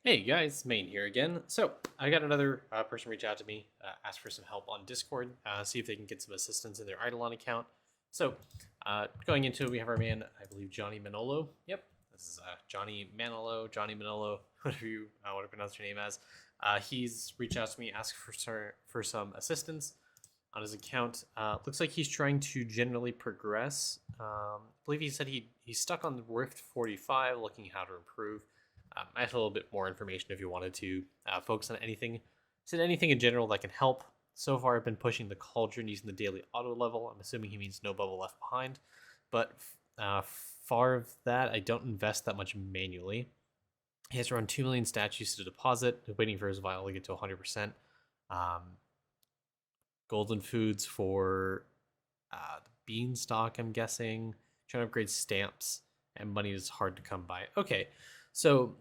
Hey guys, Main here again. So I got another person reach out to me, ask for some help on Discord, see if they can get some assistance in their Idleon account. So going into it, we have our man, I believe Johnny Manolo. Yep, this is Johnny Manolo, whatever you want to pronounce your name as. He's reached out to me, asked for some assistance on his account. Looks like he's trying to generally progress. I believe he said he's stuck on Rift 45, looking how to improve. I have a little bit more information if you wanted to focus on anything. Said anything in general that can help. So far, I've been pushing the cauldron using the daily auto level. I'm assuming he means no bubble left behind. But far of that, I don't invest that much manually. He has around 2 million statues to deposit, waiting for his vial to get to 100%. Golden foods for the beanstalk, I'm guessing. Trying to upgrade stamps, and money is hard to come by. Okay, so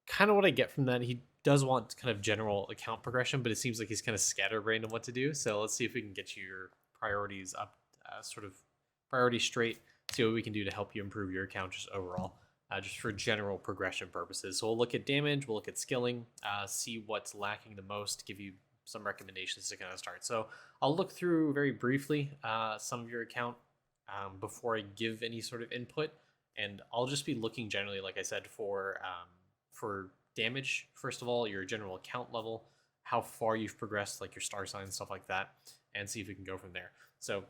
kind of what I get from that, he does want kind of general account progression, but it seems like he's kind of scatterbrained on what to do. So let's see if we can get your priorities up, sort of priority straight. See what we can do to help you improve your account just overall, just for general progression purposes. So we'll look at damage, we'll look at skilling, see what's lacking the most, give you some recommendations to kind of start. So I'll look through very briefly some of your account before I give any sort of input, and I'll just be looking generally, like I said, for damage. First of all, your general account level, how far you've progressed, like your star sign, stuff like that, and see if we can go from there. So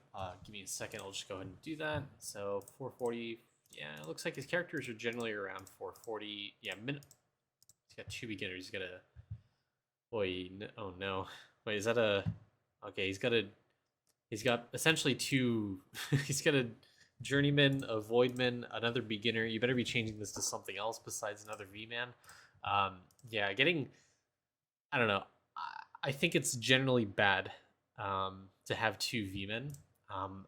give me a second. I'll just go ahead and do that. So 440. Yeah, it looks like his characters are generally around 440. Yeah, he's got two beginners. He's got a. Boy, oh no. Wait, is that a? Okay, He's got essentially two. He's got a journeyman, a voidman, another beginner. You better be changing this to something else besides another V-man. Yeah, getting. I don't know. I think it's generally bad to have two V-men. Um,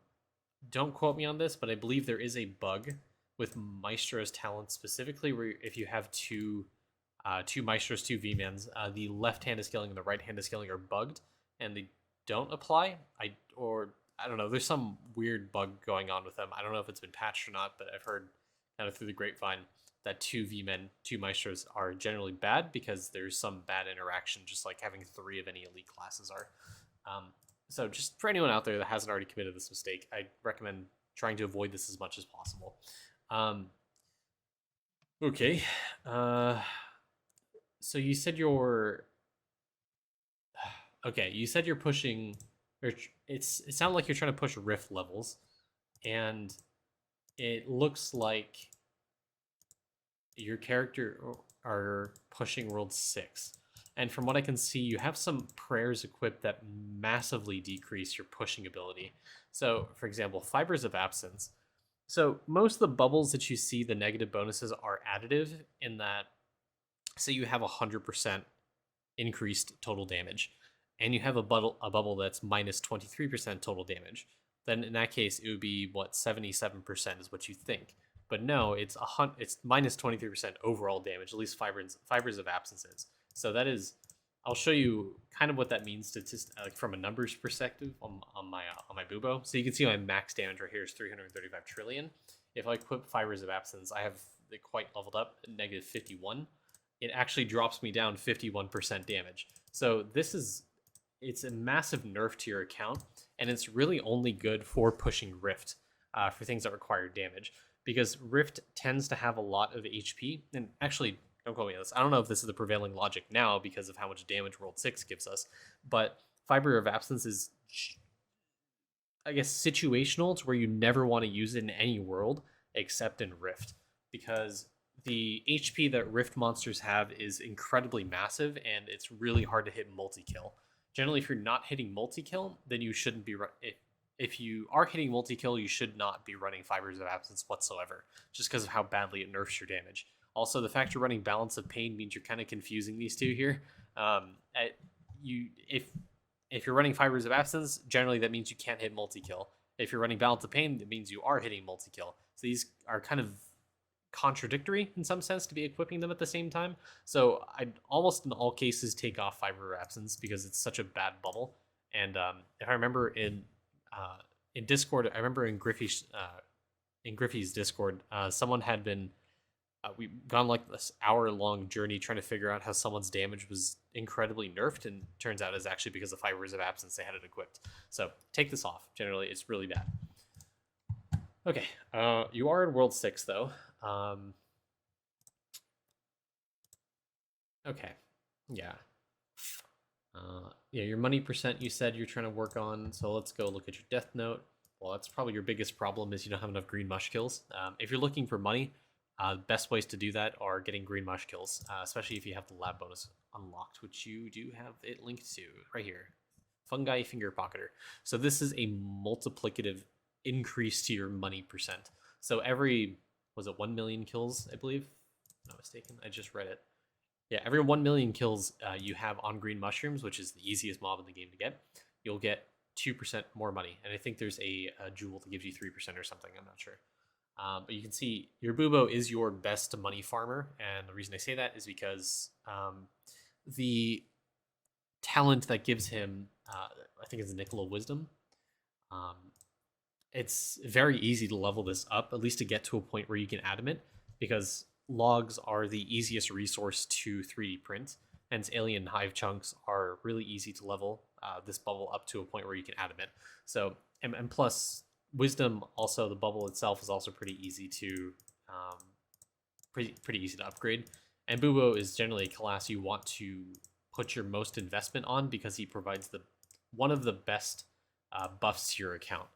don't quote me on this, but I believe there is a bug with Maestro's talent specifically, where if you have two Maestros, two V-mans, the left-handed skilling and the right-handed skilling are bugged, and they don't apply. I don't know. There's some weird bug going on with them. I don't know if it's been patched or not, but I've heard kind of through the grapevine that two V-men, two Maestros are generally bad because there's some bad interaction, just like having three of any elite classes are. So just for anyone out there that hasn't already committed this mistake, I recommend trying to avoid this as much as possible. Okay. So you said you're okay. You said you're pushing, or it sounded like you're trying to push rift levels, and it looks like your character are pushing world 6. And from what I can see, you have some prayers equipped that massively decrease your pushing ability. So, for example, fibers of absence. So most of the bubbles that you see, the negative bonuses are additive in that. Say you have 100% increased total damage, and you have a bubble that's minus 23% total damage. Then in that case, it would be what 77% is what you think. But no, it's minus 23% overall damage. At least fibers of absences. So that is, I'll show you kind of what that means like from a numbers perspective on my bubo. So you can see my max damage right here is 335 trillion. If I equip fibers of absence, I have it quite leveled up, negative 51. It actually drops me down 51% damage. So it's a massive nerf to your account, and it's really only good for pushing Rift, for things that require damage, because Rift tends to have a lot of HP. And actually, don't quote me on this. I don't know if this is the prevailing logic now because of how much damage World 6 gives us, but Fiber of Absence is, I guess, situational to where you never want to use it in any world except in Rift, because the HP that Rift monsters have is incredibly massive, and it's really hard to hit multi-kill. Generally, if you're not hitting multi-kill, then you shouldn't be. If you are hitting multi-kill, you should not be running Fibers of Absence whatsoever, just because of how badly it nerfs your damage. Also, the fact you're running Balance of Pain means you're kind of confusing these two here. If you're running Fibers of Absence, generally that means you can't hit multi-kill. If you're running Balance of Pain, it means you are hitting multi-kill. So these are kind of contradictory in some sense to be equipping them at the same time. So I'd almost in all cases take off Fiber of Absence because it's such a bad bubble. And if I remember in Discord, I remember in Griffey's Discord, someone had been we've gone like this hour-long journey trying to figure out how someone's damage was incredibly nerfed, and turns out it's actually because of Fibers of Absence they had it equipped. So take this off. Generally, it's really bad. Okay, you are in World 6, though. Okay, yeah. Yeah, your money percent you said you're trying to work on, so let's go look at your death note. Well, that's probably your biggest problem is you don't have enough green mush kills. If you're looking for money, best ways to do that are getting green mush kills, especially if you have the lab bonus unlocked, which you do have it linked to right here. Fungi Finger Pocketer. So this is a multiplicative increase to your money percent. So every, was it 1 million kills, I believe? If I'm not mistaken. I just read it. Yeah, every 1 million kills you have on green mushrooms, which is the easiest mob in the game to get, you'll get 2% more money. And I think there's a jewel that gives you 3% or something. I'm not sure. But you can see your Bubo is your best money farmer. And the reason I say that is because the talent that gives him, I think it's Nickel of Wisdom. It's very easy to level this up, at least to get to a point where you can adamant, because logs are the easiest resource to 3D print, hence alien hive chunks are really easy to level this bubble up to a point where you can adamant. So, and plus, wisdom, also the bubble itself is also pretty easy to pretty easy to upgrade. And Bubo is generally a class you want to put your most investment on because he provides one of the best buffs to your account,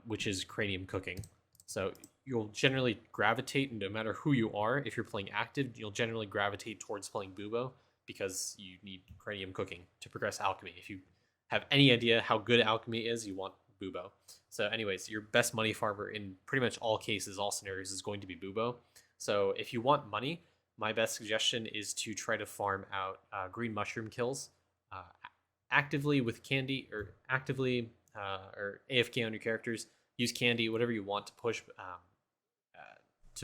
which is cranium cooking. So you'll generally gravitate, no matter who you are, if you're playing active, you'll generally gravitate towards playing Bubo because you need cranium cooking to progress alchemy. If you have any idea how good alchemy is, you want Bubo. So anyways, your best money farmer in pretty much all cases, all scenarios, is going to be Bubo. So if you want money, my best suggestion is to try to farm out green mushroom kills actively with candy, or actively or AFK on your characters. Use candy, whatever you want to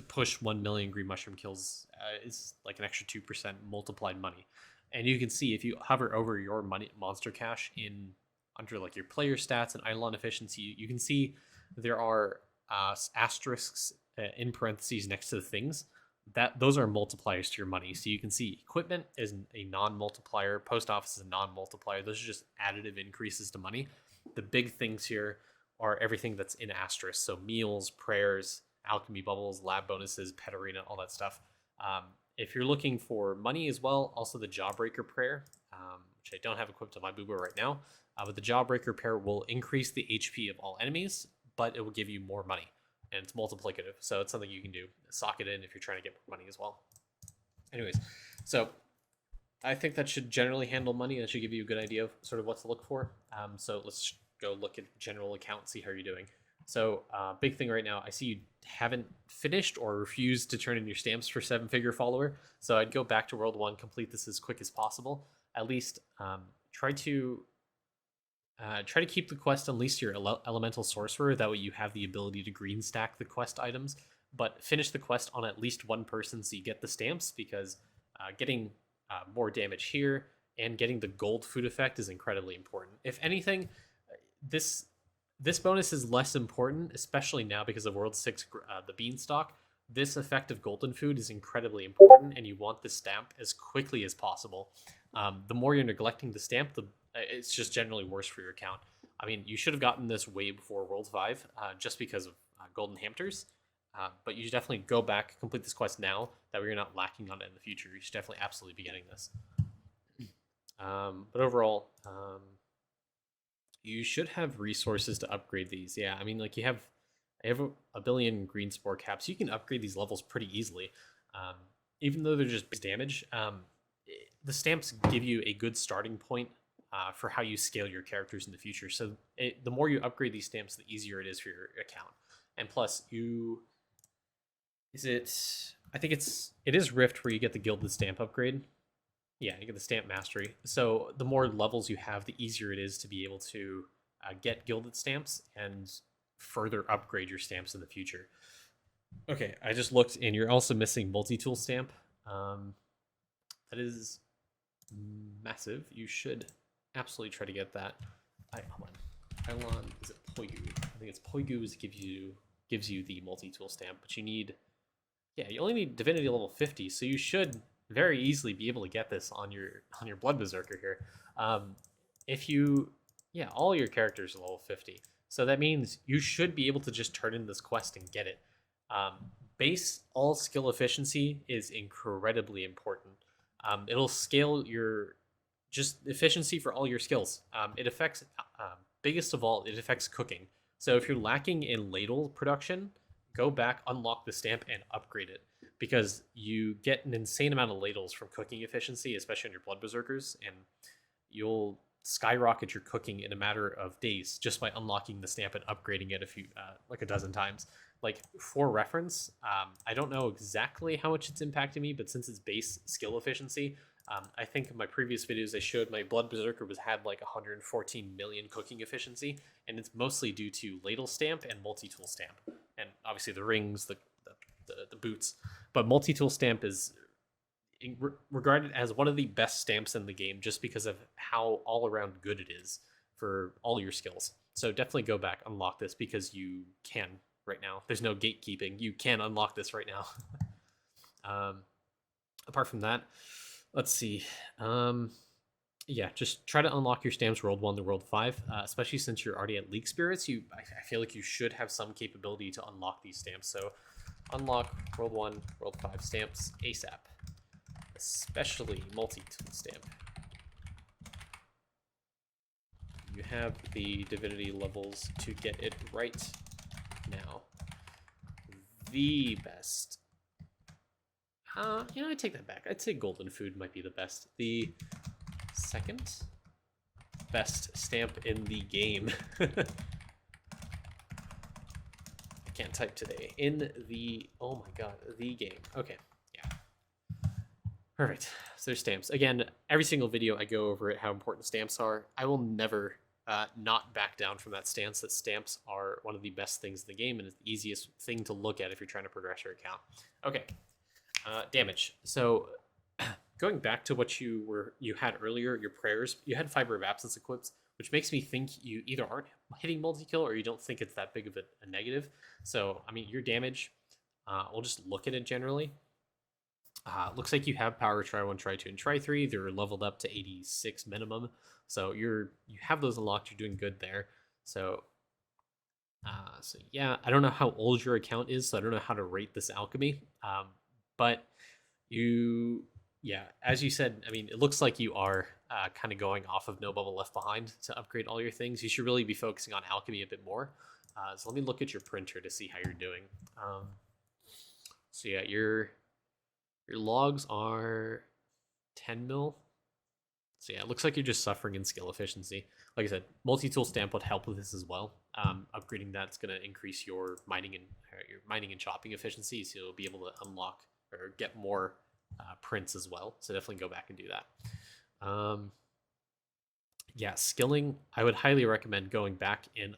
push 1 million green mushroom kills is like an extra 2% multiplied money. And you can see if you hover over your money monster cache in under like your player stats and Idleon efficiency, you can see there are asterisks in parentheses next to the things. Those are multipliers to your money. So you can see equipment is a non-multiplier, post office is a non-multiplier. Those are just additive increases to money. The big things here are everything that's in asterisk. So meals, prayers, alchemy bubbles, lab bonuses, pet arena, all that stuff. If you're looking for money as well, also the Jawbreaker prayer, which I don't have equipped on my Bubo right now, but the Jawbreaker prayer will increase the HP of all enemies, but it will give you more money. And it's multiplicative, so it's something you can do. Sock it in if you're trying to get more money as well. Anyways, so I think that should generally handle money. That should give you a good idea of sort of what to look for. So let's go look at general account, see how you're doing. So big thing right now, I see you haven't finished or refused to turn in your stamps for 7-figure follower. So I'd go back to World 1, complete this as quick as possible. At least try to keep the quest unleashed to your elemental sorcerer. That way you have the ability to green stack the quest items, but finish the quest on at least one person so you get the stamps, because getting more damage here and getting the gold food effect is incredibly important. If anything, this bonus is less important, especially now because of World 6, the Beanstalk. This effect of golden food is incredibly important, and you want the stamp as quickly as possible. The more you're neglecting the stamp, it's just generally worse for your account. I mean, you should have gotten this way before World 5, just because of golden hamsters. But you should definitely go back, complete this quest now, that way you're not lacking on it in the future. You should definitely absolutely be getting this. But overall, you should have resources to upgrade these. Yeah, I mean, like I have a billion green spore caps. You can upgrade these levels pretty easily. Even though they're just damage, the stamps give you a good starting point for how you scale your characters in the future. So the more you upgrade these stamps, the easier it is for your account. And plus, I think it is Rift where you get the Gilded Stamp upgrade. Yeah, you get the Stamp Mastery. So the more levels you have, the easier it is to be able to get Gilded Stamps and further upgrade your stamps in the future. Okay, I just looked, and you're also missing Multi-Tool Stamp. That is massive. You should absolutely try to get that. Hold on. Idleon, is it Poigu? I think it's Poigu gives you the Multi-Tool Stamp, but you need Yeah, you only need divinity level 50, so you should very easily be able to get this on your blood berserker here. Um, if you, yeah, all your characters are level 50, so that means you should be able to just turn in this quest and get it. Um, base all skill efficiency is incredibly important. It'll scale your just efficiency for all your skills. It affects biggest of all, it affects cooking. So if you're lacking in ladle production, go back, unlock the stamp, and upgrade it because you get an insane amount of ladles from cooking efficiency, especially on your blood berserkers, and you'll skyrocket your cooking in a matter of days just by unlocking the stamp and upgrading it a few, like a dozen times. Like for reference, I don't know exactly how much it's impacting me, but since it's base skill efficiency, I think in my previous videos I showed my blood berserker had like 114 million cooking efficiency, and it's mostly due to ladle stamp and multi-tool stamp, and obviously the rings, the boots. But multi-tool stamp is regarded as one of the best stamps in the game just because of how all around good it is for all your skills. So definitely go back, unlock this because you can right now. There's no gatekeeping. You can unlock this right now. Apart from that, let's see. Yeah, just try to unlock your stamps world 1 to world 5, especially since you're already at League Spirits. I feel like you should have some capability to unlock these stamps. So unlock world 1, world 5 stamps ASAP, especially multi-tool stamp. You have the divinity levels to get it right now. The best. I take that back. I'd say golden food might be the best. The second best stamp in the game. I can't type today. In the, oh my god, the game. Okay, yeah. Perfect. So there's stamps. Again, every single video I go over it, how important stamps are. I will never not back down from that stance that stamps are one of the best things in the game and it's the easiest thing to look at if you're trying to progress your account. Okay. Damage. So going back to what you had earlier, your prayers, you had Fiber of Absence equipped, which makes me think you either aren't hitting multi-kill or you don't think it's that big of a negative. So, I mean, your damage, we'll just look at it generally. Looks like you have power try 1, try 2, and try 3. They're leveled up to 86 minimum. So you have those unlocked. You're doing good there. So yeah, I don't know how old your account is, so I don't know how to rate this alchemy. But yeah, as you said, I mean, it looks like you are kind of going off of No Bubble Left Behind to upgrade all your things. You should really be focusing on alchemy a bit more. So let me look at your printer to see how you're doing. So yeah, your logs are 10 mil. So yeah, it looks like you're just suffering in skill efficiency. Like I said, multi-tool stamp would help with this as well. Upgrading that's going to increase your mining and chopping efficiency, so you'll be able to unlock or get more prints as well. So definitely go back and do that. Yeah, skilling, I would highly recommend going back and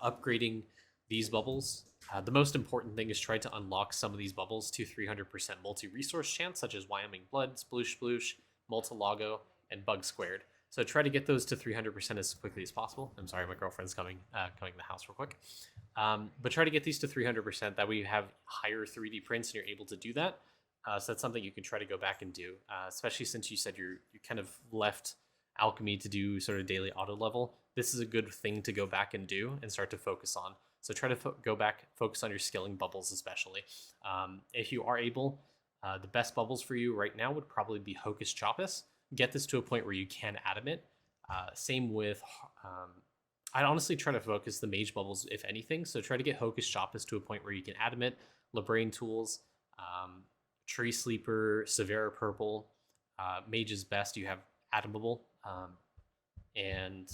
upgrading these bubbles. The most important thing is try to unlock some of these bubbles to 300% multi-resource chance, such as Wyoming Blood, Sploosh Sploosh, Multilago, and Bug Squared. So try to get those to 300% as quickly as possible. I'm sorry, my girlfriend's coming in the house real quick. But try to get these to 300%. That way you have higher 3D prints and you're able to do that. So that's something you can try to go back and do, especially since you said you kind of left alchemy to do sort of daily auto level. This is a good thing to go back and do and start to focus on. So try to go back, focus on your skilling bubbles especially. If you are able, the best bubbles for you right now would probably be Hocus Chopus. Get this to a point where you can Adamant. Same with, I'd honestly try to focus the mage bubbles, if anything. So try to get Hocus Chopus to a point where you can Adamant, Librain Tools, Tree Sleeper, Severa Purple, Mage's Best, you have Adamable. And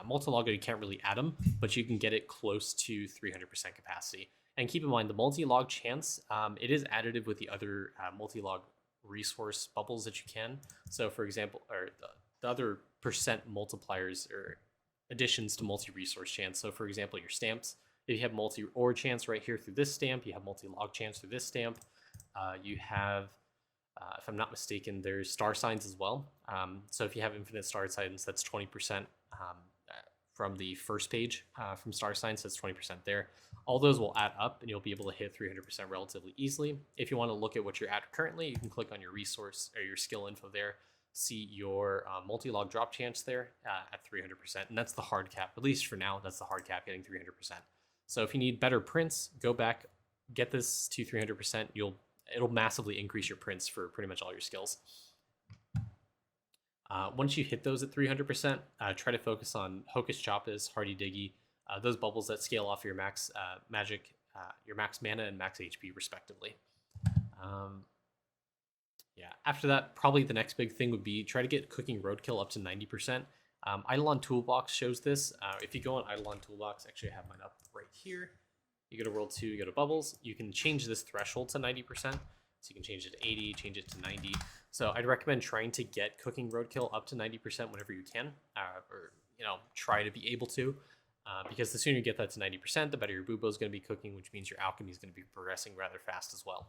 Multilago, you can't really atom, but you can get it close to 300% capacity. And keep in mind, the multi-log chance, it is additive with the other multi-log resource bubbles that you can. So for example, or the other percent multipliers or additions to multi-resource chance. So for example, your stamps, if you have multi-ore chance right here through this stamp, you have multi-log chance through this stamp. You have, if I'm not mistaken, there's star signs as well. So if you have infinite star signs, that's 20% from the first page from star signs, that's 20% there. All those will add up and you'll be able to hit 300% relatively easily. If you want to look at what you're at currently, you can click on your resource or your skill info there, see your multi-log drop chance there at 300%. And that's the hard cap. At least for now, that's the hard cap, getting 300%. So if you need better prints, go back, get this to 300%. It'll massively increase your prints for pretty much all your skills. Once you hit those at 300%, try to focus on Hocus Chopus, Hardy Diggy, those bubbles that scale off your max magic, your max mana and max HP respectively. Yeah, after that, probably the next big thing would be try to get cooking roadkill up to 90%. Idleon Toolbox shows this. If you go on Idleon Toolbox, actually I have mine up right here. You go to World 2, you go to Bubbles. You can change this threshold to 90%. So you can change it to 80, change it to 90. So I'd recommend trying to get cooking roadkill up to 90% whenever you can, or try to be able to, because the sooner you get that to 90%, the better your bubo is going to be cooking, which means your alchemy is going to be progressing rather fast as well.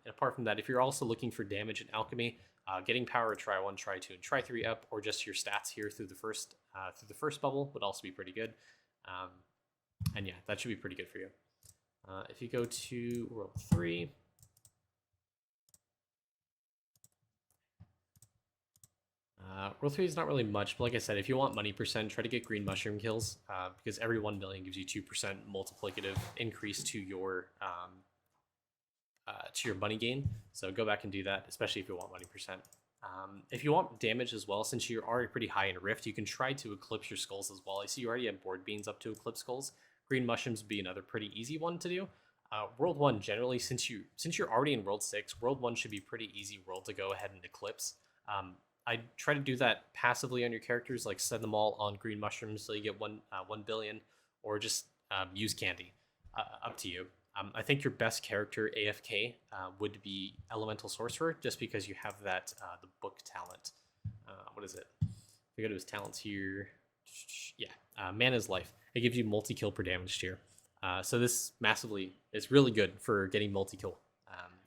And apart from that, if you're also looking for damage in alchemy, getting power try 1, try 2, and try 3 up, or just your stats here through the first bubble would also be pretty good. And yeah, that should be pretty good for you. If you go to World 3, World 3 is not really much, but like I said, if you want money percent, try to get green mushroom kills, because every 1 million gives you 2% multiplicative increase to your money gain. So go back and do that, especially if you want money percent. If you want damage as well, since you're already pretty high in Rift, you can try to eclipse your skulls as well. I see you already have board beans up to eclipse skulls. Green mushrooms would be another pretty easy one to do. World 1 generally, since you're already in World 6, World 1 should be pretty easy world to go ahead and eclipse. I try to do that passively on your characters, like send them all on green mushrooms so you get 1 billion, or just use candy. Up to you. I think your best character AFK would be Elemental Sorcerer, just because you have that the book talent. What is it? We go to his talents here. Yeah, Mana's Life. It gives you multi-kill per damage tier. So this massively is really good for getting multi-kill,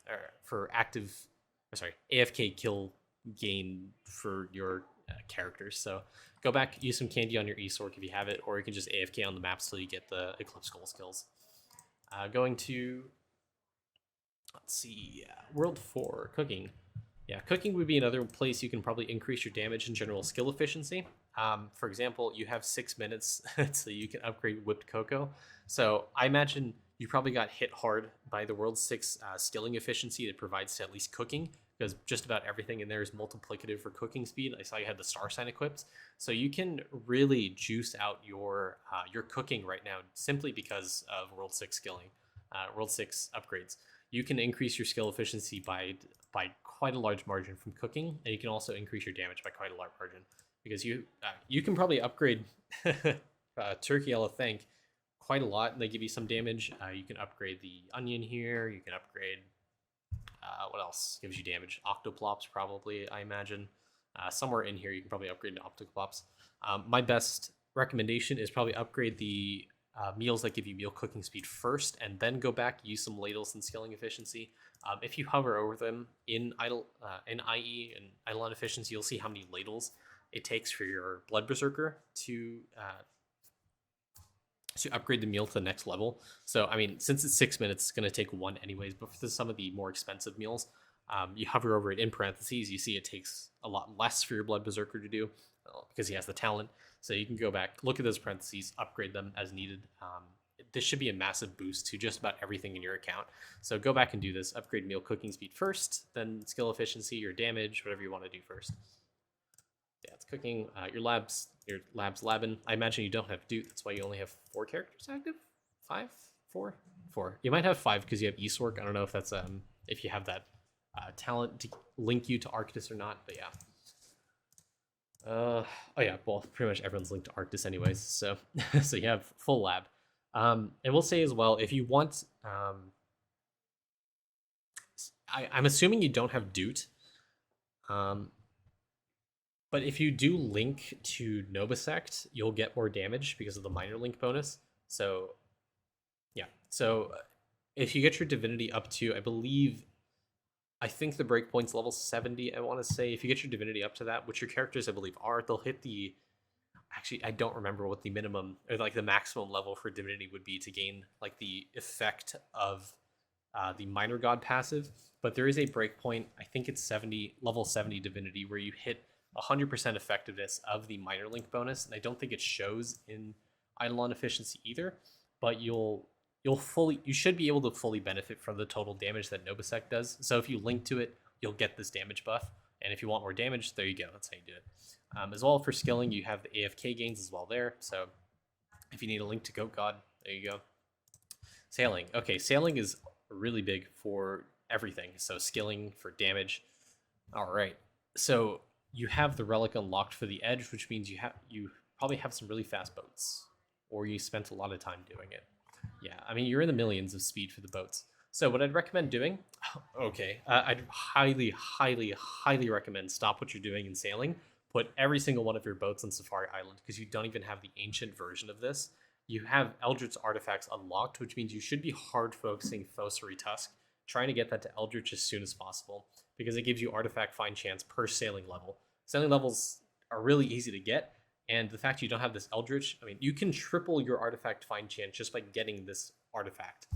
or for AFK kill gain for your characters. So go back, use some candy on your Esorc if you have it, or you can just AFK on the maps till you get the Eclipse Skull skills. Going to, let's see, World 4, Cooking. Yeah, Cooking would be another place you can probably increase your damage and general skill efficiency. For example, you have 6 minutes so you can upgrade Whipped Cocoa. So I imagine you probably got hit hard by the World 6 skilling efficiency that provides to at least cooking, because just about everything in there is multiplicative for cooking speed. I saw you had the star sign equipped, so you can really juice out your cooking right now simply because of World 6 skilling, World 6 upgrades. You can increase your skill efficiency by quite a large margin from cooking, and you can also increase your damage by quite a large margin, because you can probably upgrade Turkey Elephant quite a lot, and they give you some damage. You can upgrade the onion here. You can upgrade. What else gives you damage? Octoplops, probably, I imagine. Somewhere in here, you can probably upgrade to Octoplops. My best recommendation is probably upgrade the meals that give you meal cooking speed first, and then go back, use some ladles and skilling efficiency. If you hover over them in IE and Idleon efficiency, you'll see how many ladles it takes for your Blood Berserker to upgrade the meal to the next level. So, I mean, since it's 6 minutes, it's going to take 1 anyways, but for some of the more expensive meals, you hover over it in parentheses, you see it takes a lot less for your Blood Berserker to do, because he has the talent. So you can go back, look at those parentheses, upgrade them as needed. This should be a massive boost to just about everything in your account. So go back and do this, upgrade meal cooking speed first, then skill efficiency or damage, whatever you want to do first. Yeah, it's cooking. Your lab's labbing. I imagine you don't have Dude. That's why you only have 4 characters active. 5, 4, 4. You might have 5 because you have Esorc. I don't know if that's if you have that talent to link you to Arctis or not. But yeah. Oh yeah. Well, pretty much everyone's linked to Arctis anyways. So so you have full lab. And we'll say as well, if you want, I'm assuming you don't have Doot. But if you do link to Novasect, you'll get more damage because of the minor link bonus. So, yeah. So, if you get your divinity up to, I think the breakpoint's level 70, I want to say. If you get your divinity up to that, which your characters, I believe, are, they'll hit the... actually, I don't remember what the minimum or like the maximum level for divinity would be to gain like the effect of the minor god passive, but there is a breakpoint. I think it's 70 level 70 divinity where you hit 100% effectiveness of the minor link bonus, and I don't think it shows in Eidolon efficiency either. But you should be able to fully benefit from the total damage that Nobisek does. So if you link to it, you'll get this damage buff, and if you want more damage, there you go. That's how you do it. As well for skilling, you have the AFK gains as well there. So if you need a link to Goat God, there you go. Sailing. Okay, sailing is really big for everything. So skilling for damage. All right. So you have the relic unlocked for the edge, which means you probably have some really fast boats, or you spent a lot of time doing it. Yeah, I mean, you're in the millions of speed for the boats. So what I'd recommend doing, okay, I'd highly, highly, highly recommend stop what you're doing in sailing. Put every single one of your boats on Safari Island, because you don't even have the ancient version of this. You have Eldritch artifacts unlocked, which means you should be hard focusing Fossary Tusk, trying to get that to Eldritch as soon as possible, because it gives you artifact find chance per sailing level. Sailing levels are really easy to get, and the fact you don't have this Eldritch, I mean, you can triple your artifact find chance just by getting this artifact.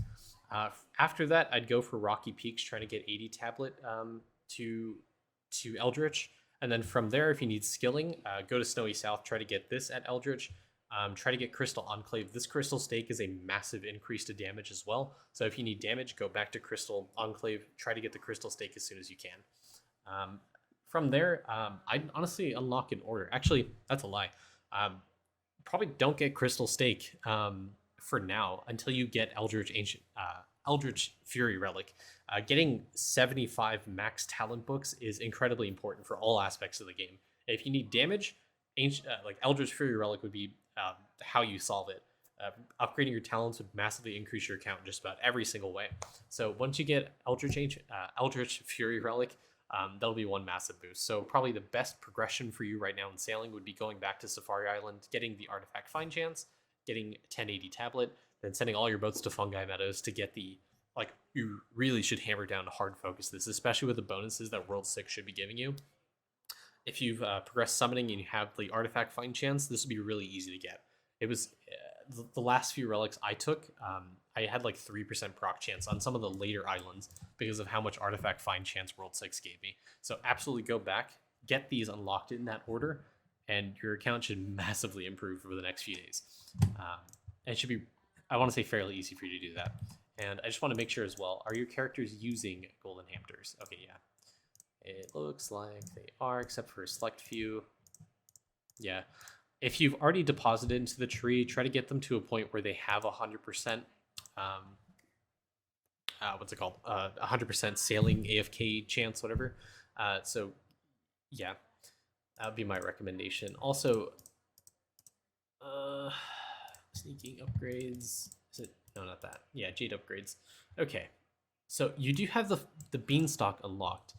After that, I'd go for Rocky Peaks, trying to get 80 tablet to Eldritch. And then from there, if you need skilling, go to Snowy South, try to get this at Eldritch. Try to get Crystal Enclave. This Crystal Stake is a massive increase to damage as well. So if you need damage, go back to Crystal Enclave. Try to get the Crystal Stake as soon as you can. From there, I'd honestly unlock in order. Actually, that's a lie. Probably don't get Crystal Stake for now until you get Eldritch Fury Relic. Getting 75 max talent books is incredibly important for all aspects of the game. If you need damage, like Eldritch Fury Relic would be how you solve it. Upgrading your talents would massively increase your account in just about every single way. So once you get Eldritch Fury Relic, that'll be one massive boost. So probably the best progression for you right now in sailing would be going back to Safari Island, getting the artifact find chance, getting 1080 tablet, then sending all your boats to Fungi Meadows to get the, like, you really should hammer down to hard focus this, especially with the bonuses that World 6 should be giving you. If you've progressed summoning and you have the artifact find chance, this would be really easy to get. It was the last few relics I took, I had like 3% proc chance on some of the later islands because of how much artifact find chance World 6 gave me. So absolutely go back, get these unlocked in that order, and your account should massively improve over the next few days. And it should be, I want to say, fairly easy for you to do that. And I just want to make sure as well, are your characters using golden hamsters? Okay, yeah. It looks like they are, except for a select few. Yeah. If you've already deposited into the tree, try to get them to a point where they have 100%, what's it called? 100% sailing AFK chance, whatever. So, yeah, that would be my recommendation. Also, sneaking upgrades. Is it? No, not that. Yeah, Jade upgrades. Okay, so you do have the Beanstalk unlocked.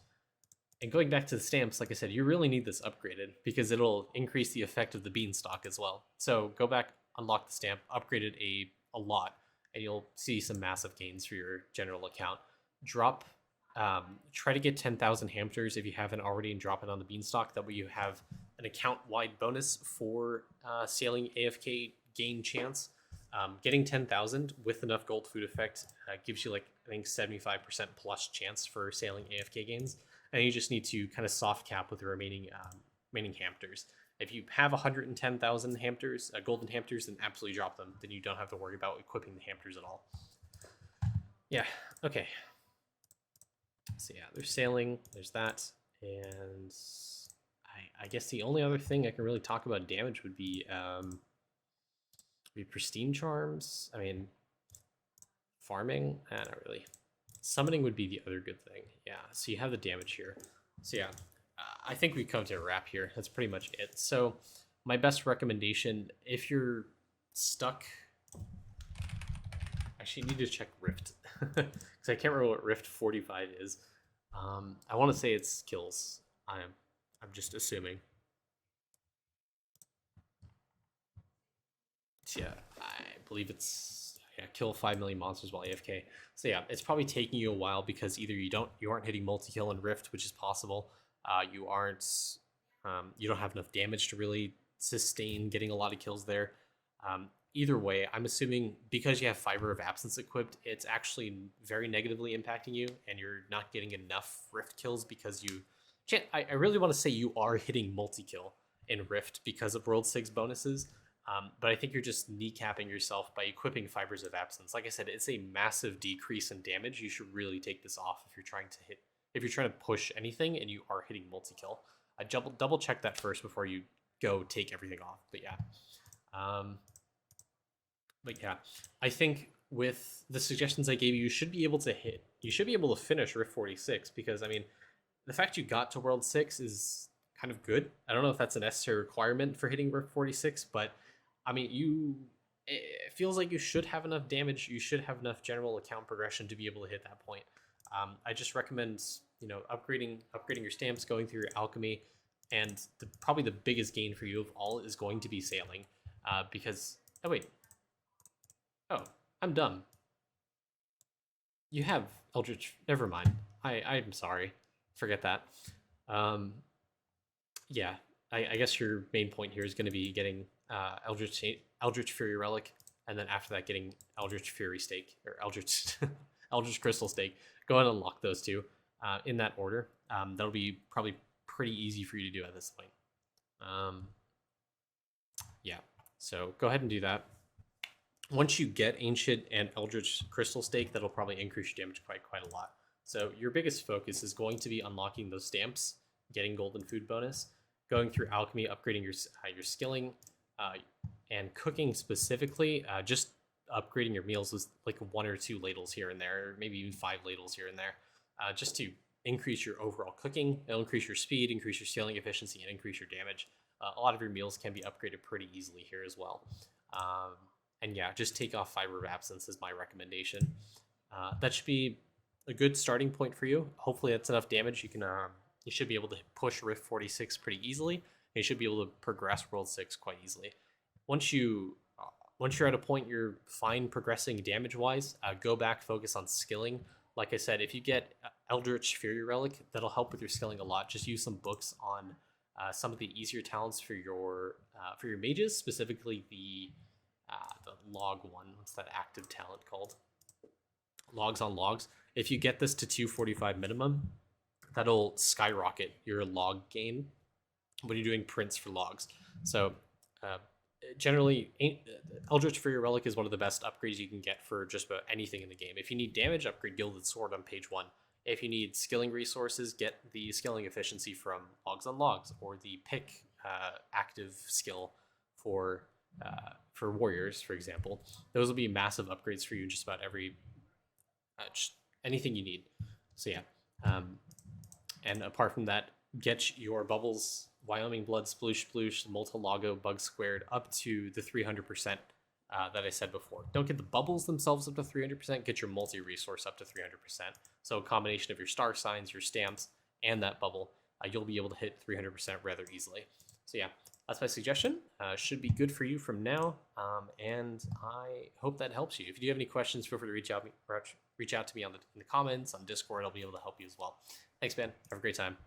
And going back to the stamps, like I said, you really need this upgraded because it'll increase the effect of the Beanstalk as well. So go back, unlock the stamp, upgrade it a lot, and you'll see some massive gains for your general account. Try to get 10,000 hamsters if you haven't already, and drop it on the Beanstalk. That way you have an account-wide bonus for sailing AFK gain chance. Getting 10,000 with enough gold food effect gives you, like, I think 75% plus chance for sailing AFK gains. And you just need to kind of soft cap with the remaining hamsters. If you have 110,000 hamsters, golden hamsters, then absolutely drop them. Then you don't have to worry about equipping the hamsters at all. Yeah, okay. So yeah, there's sailing, there's that. And I guess the only other thing I can really talk about damage would be Pristine Charms. I mean, farming? Not really. Summoning would be the other good thing. Yeah, so you have the damage here. So yeah, I think we come to a wrap here. That's pretty much it. So my best recommendation, if you're stuck, actually need to check Rift because I can't remember what Rift 45 is. I want to say it's skills. I'm just assuming. So yeah, I believe it's kill 5 million monsters while AFK. So yeah, it's probably taking you a while because either you aren't hitting multi-kill in Rift, which is possible. You don't have enough damage to really sustain getting a lot of kills there. Either way, I'm assuming because you have Fiber of Absence equipped, it's actually very negatively impacting you, and you're not getting enough Rift kills because you. I really want to say you are hitting multi-kill in Rift because of World 6 bonuses, but I think you're just kneecapping yourself by equipping Fibers of Absence. Like I said, it's a massive decrease in damage. You should really take this off if you're trying to hit, if you're trying to push anything and you are hitting multi-kill. I double check that first before you go take everything off. But yeah, I think with the suggestions I gave you, you should be able to finish Rift 46 because I mean, the fact you got to World 6 is kind of good. I don't know if that's a necessary requirement for hitting Rift 46, but I mean, it feels like you should have enough damage. You should have enough general account progression to be able to hit that point. I just recommend, upgrading your stamps, going through your alchemy, and probably the biggest gain for you of all is going to be sailing, because I'm dumb. You have Eldritch. Never mind. I'm sorry. Forget that. Yeah, I guess your main point here is going to be getting Eldritch Fury Relic, and then after that getting Eldritch Fury Stake, or Eldritch Eldritch Crystal Stake. Go ahead and unlock those two in that order. That'll be probably pretty easy for you to do at this point. Yeah, so go ahead and do that. Once you get Ancient and Eldritch Crystal Stake, that'll probably increase your damage quite a lot. So your biggest focus is going to be unlocking those stamps, getting golden food bonus, going through alchemy, upgrading your skilling, and cooking specifically. Just upgrading your meals with like 1 or 2 ladles here and there, or maybe even 5 ladles here and there, just to increase your overall cooking. It'll increase your speed, increase your scaling efficiency, and increase your damage. A lot of your meals can be upgraded pretty easily here as well. And yeah, just take off Fiber of Absence is my recommendation. That should be a good starting point for you. Hopefully that's enough damage. You should be able to push Rift 46 pretty easily, and you should be able to progress World 6 quite easily. Once you're at a point you're fine progressing damage-wise, go back, focus on skilling. Like I said, if you get Eldritch Fury Relic, that'll help with your skilling a lot. Just use some books on some of the easier talents for your mages, specifically the log one. What's that active talent called? Logs on logs. If you get this to 245 minimum, that'll skyrocket your log gain when you're doing prints for logs. So generally, Eldritch Fury Relic is one of the best upgrades you can get for just about anything in the game. If you need damage, upgrade Gilded Sword on page 1. If you need skilling resources, get the skilling efficiency from Logs on Logs, or the pick active skill for warriors, for example. Those will be massive upgrades for you in just about just anything you need. So yeah, and apart from that, get your bubbles, Wyoming Blood, Sploosh Sploosh, Multilago, Bug Squared up to the 300% that I said before. Don't get the bubbles themselves up to 300%, get your multi-resource up to 300%. So a combination of your star signs, your stamps, and that bubble, you'll be able to hit 300% rather easily. So yeah, that's my suggestion. Should be good for you from now, and I hope that helps you. If you do have any questions, feel free to reach out to me in the comments, on Discord. I'll be able to help you as well. Thanks, man. Have a great time.